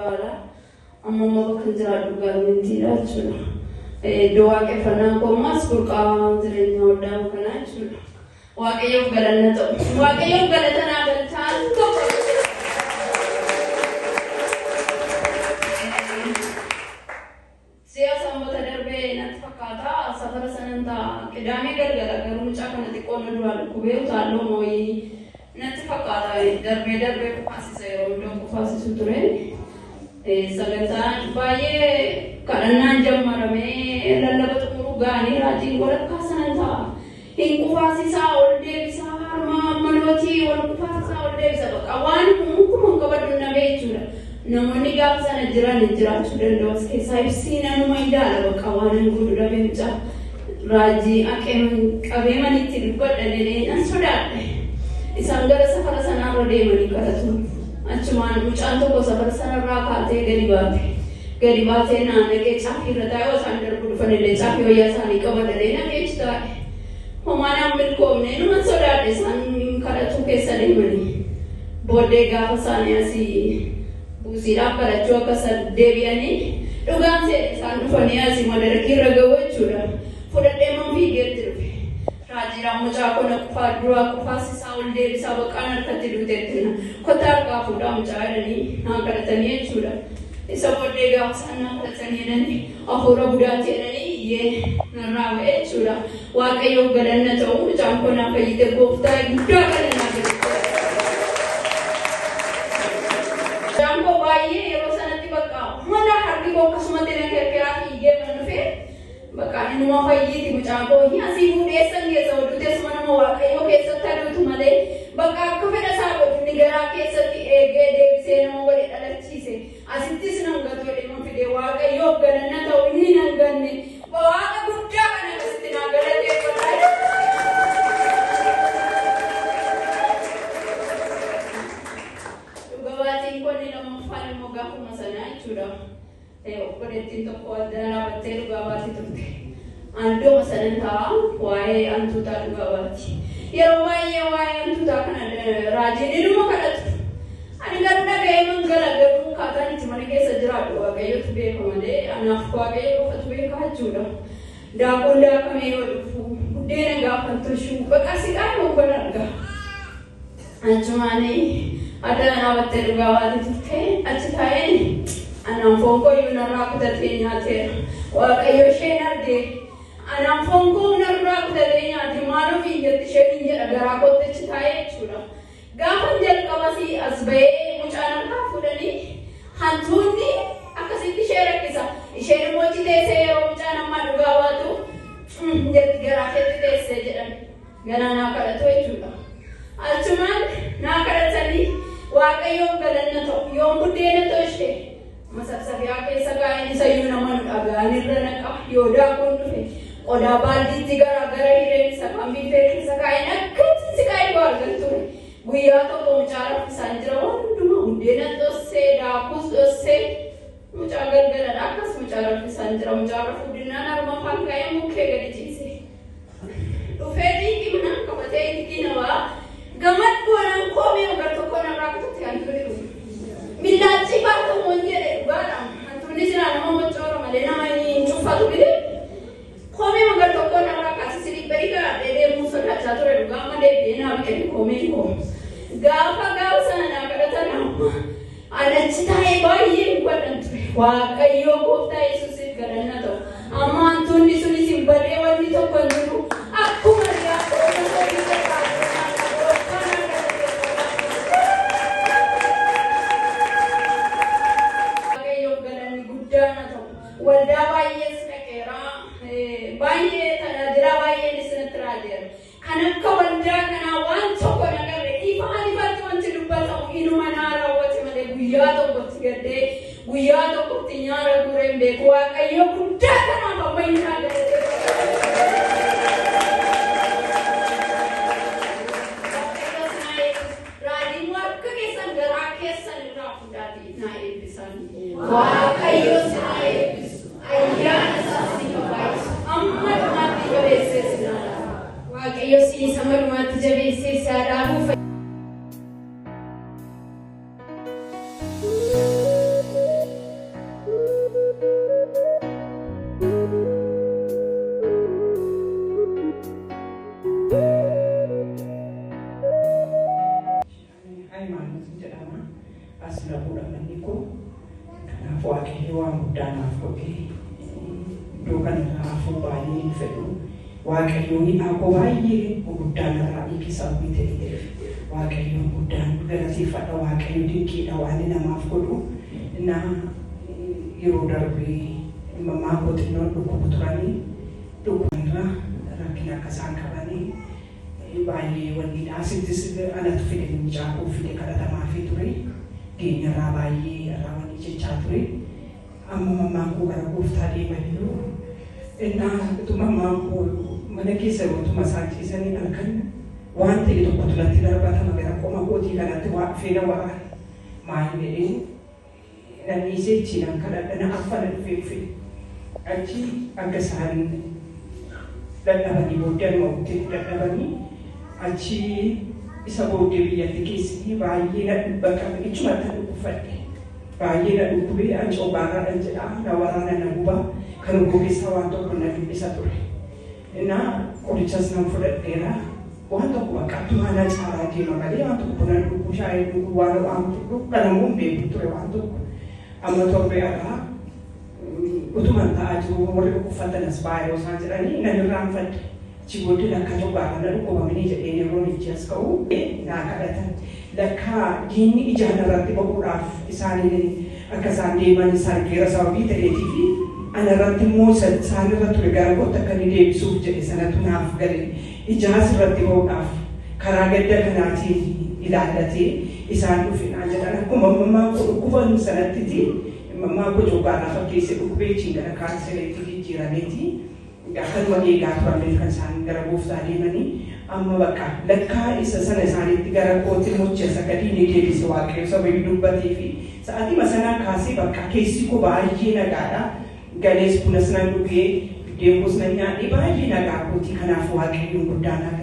dhugaadha. Amma bakka jiraadhu dhugaa mitiidha jechuudha. Waaqeffannaan koomas burqaa jireenya hodhaa kanaa jechuudha. Waaqayyoof galanna ta'u. Waaqayyoof galata naa galchaan tokko. Si'a sanbata darbee natti fakkaata safara sanan ta'a qidaamee galgala garuu mucaa kana xiqqoon duraa dhukkubee utaalloo mooyii natti fakkaata darbee kufaasisa yeroo hundoo kufaasisu ture. Sagantaan baay'ee kadhannaan jammaramee lallaba xumuruu gaanii raajiin walakkaa sanan ta'a. Hin kufaasisaa ol deebisaa harma manootii ol kufaasisaa ol deebisa bakka waan kun qabaddu nabee jechuudha. Namoonni gaafa sana jiran jiraachuu danda'u as keessaa ibsii nanuma ilaala bakka waan hin godhu dhabee mucaa raajii qabee manitti dubbadha jedhee nan sodaadhe. Isaan gara safara sanaarra deemanii kadhatu. Achumaan mucaan tokko safara sanarraa kaatee gadi baatee naannaqee caafii irra taa'ee osoo darbu dhufan illee caafii wayyaa isaanii qabadhalee naqeechi taa'e. Homaanaan milkoomne numan sodaadhe isaan kadhachuu keessa deemanii. Booddee gaafa isaanii asii buusiidhaaf kadhachuu akkasa deebi'anii dhugaan seera isaan dhufanii asii madarakii irra ga'u jechuudha. Fudhadhee man fiigeetti dhufe. Raajiidhaan mucaa kun duraa kufaasisaa ol deebisaa baqqaan harkatti duuteetti kottaa harkaa fuudhaa mucaa jedhanii naa kadhatanii jechuudha. Isa booddee gaafa isaan naa kadhatanii jedhanii hafuura budaatti jedhanii iyyee narraa ba'e jechuudha. Waaqayyoof galanna ta'u mucaan kun naa fayyite gooftaa guddaa kadhannaa jiru. Mucaan koo baay'ee yeroo sanatti bakka mana harki koo akkasumatti na kerkeraa fiigee man dhufee bakka inuma fayyiti mucaan koo asii fuudheessan keessa hodhuutees manama waaqayyoo keessatti aduutu malee bakka akka fedha isaa godhunni garaa keessatti eegee deebisee nama wali dhalachiise asittis nan gatu jedhee fidee waaqayyoof galanna ta'u inni nan ganne waaqa guddaa kana akkasitti naa galateeffadha. Dhugaatiin konni lammaffaan immoo gaafuma sanaa jechuudha. Obboleettiin tokko addana dhaabattee dhugaa baatti turte. Andooma sanan ta'a waa'ee hantuutaa dhugaa baatti. Yeroo baay'ee waa'ee hantuutaa kana raajiin inuma kadhatu. Ani garuu dhaga'ee mangala garuu kaataan itti mana keessa jiraadhu waaqayyotu beeka malee anaaf waaqayyo qofatu beeka jechuudha. Daakuun daakamee yoo dhufu buddeena gaafa tolchuu bakka siqaa yookaan argaa. Achumaanii addana dhaabattee dhugaa baatti turte achi taa'ee anaan foon koo iyyuu narraa kutatee nyaateera. Waaqayyo isheen argee anaan foon koo narraa kutatee nyaate maaloo fiiggatti isheen jedha garaa kottechi taa'ee jechuudha. Gaafa jalqabasii as ba'ee mucaan harkaa fuudhanii hantuunni akkasitti ishee rakkisa. Isheen immoo achi teessee yeroo mucaan ammaa dhugaa baatu jetti garaa keetti teessee jedhan ganaa naa kadhatu jechuudha. Achumaan naa kadhatanii waaqayyoon galanna ta'u yoon buddeena ta'u ishee masarsabiyaa keessa kaa'een isayyuu nama nu dhagaan irra naqa yoo daakuun dhufe qodaa baaldiitti gara hireen isa kan biifee keessa kaa'een akkasitti siqaa'ee waa argatture. Guyyaa tokko mucaa raffisaan jira waan hundumaa buddeena dhossee daakuus dhossee mucaa galgaladha akkas mucaa raffisaan jira mucaa raffuudinaan harma afaan kaa'ee mukkee gadi ciise. Dhufee xiiqii manaan qabatee itti nabaa gammachuu anaan koomee ogar tokko narraa kututti kan ture dhufu. Millaachi baatu monjere dhugaadhaan hantuunni silaa nama mocoora malee nama hin cuffatu bile koomee magar tokko narraa kaasisi dhibbarii gaadhee deemuu sodaachaa ture dhugaa malee deemnaa biqilii koomeen koo gaafa sana naa kadhatan anachi taa'ee baay'ee hin godhan ture waaqayyoo gooftaa yesuusiif galanna ta'u amma hantuunni sunis hin badee wanni tokko hin jiru akkuma waldaa baay'ees dhaqeeraa baay'ee tajaajila baay'een isinitti raajeera. Kan akka waldaa kanaa waan tokko nagarre ifatti wanti dubbatamu inuma naa raawwate malee guyyaa tokkotti gaddee guyyaa tokkotti nyaara gureen beeku waaqayyo guddaa kanaaf amma hin raadiin akka keessan garaa keessan irraa fudhaatii naa eebbisan. Waaqayyo sinaa eebbisu. Ayyaana isaanii babaa'isu. Amma dhumaatti jabeessee sinaa dhaabu. Waaqayyo siin sama dhumaatti jabeessee sinaa dhaabu. kanaaf waaqayyo waan guddaa naaf godhe iddoo kanarraa baay'ee hin fedhu waaqayyo hidhaa koo baay'ee guddaa narraa dhiikisaa bitee waaqayyo guddaan galateeffadha waaqayyo dinqiidha waan namaaf godhu na yeroo darbee mammaa koo xinnoo dhukkubu turanii dhukkubarra rakkina akka isaan qabanii baay'ee wanni asittis anatu fide mucaa koo fide kadhatamaa fi ture geenyarraa baay'ee irraa wanni jechaa ture amma mammaan koo gara gooftaa deemaniiru innaa mammaan koo mana keessa rootuma isaan ciisanii halkan waan ta'e tokkotu natti darbatama gara qoma kootii kanatti waa feena waa maal jedhee namni seechiidhaan kadhadha na affana dhufee achi akka isaan dadhabanii booddee anuma buutee dadhabanii achi isa booddee biyyatti keessi baay'ee na bakka ichumatti dhukkubfadhe baay'ee na dhukkubee ancoo baaraadhaan jedhaa na waraana na guba kan gogeessaa waan tokko na dubbisa ture innaa qorichas nan fudhadheera waan tokko bakka tumaanaa caalaa deema malee waan tokko na dhukkuu shaayii dhukkuu waan tokko kanamuun beeku ture waan tokko amma torbee irraa utuman ta'aa jiru warri dhukkubfatanas baay'ee isaan jedhanii nan irraanfadhe achi booddee lakkaa joggaarra na dhukkubamanii jedhee yeroo ijji as ka'u naa kadhatan lakkaa diinni ijaan irratti bahuudhaaf isaaniin akka isaan deeman isaan geera sababii ta'eetii fi ana irratti immoo isaan irra ture gara kootti akka inni deebisuuf jedhe sanatu naaf gale ijaas irratti bahuudhaaf karaa gadda kanaatiin ilaallatee isaan dhufinaa jedhan akkuma mammaa koo dhukkuban sanattiti mammaa koo joggaarraa fakkeesse dhukkubeechiin gara kaansereetti jijjiirameeti akkanuma eegaa turanneef kan isaan gara gooftaa deemanii amma bakka lakkaa isa sana isaaniitti gara kootti mocheessa gadii ni deebise waaqayyo sababii dubbatee fi sa'aatii sanaa kaasee bakka keessi koo baay'ee nagaadha galees bunas nan dhugee deemuus nan nyaadhee baay'ee nagaa kootii kanaaf waaqayyoon guddaa naa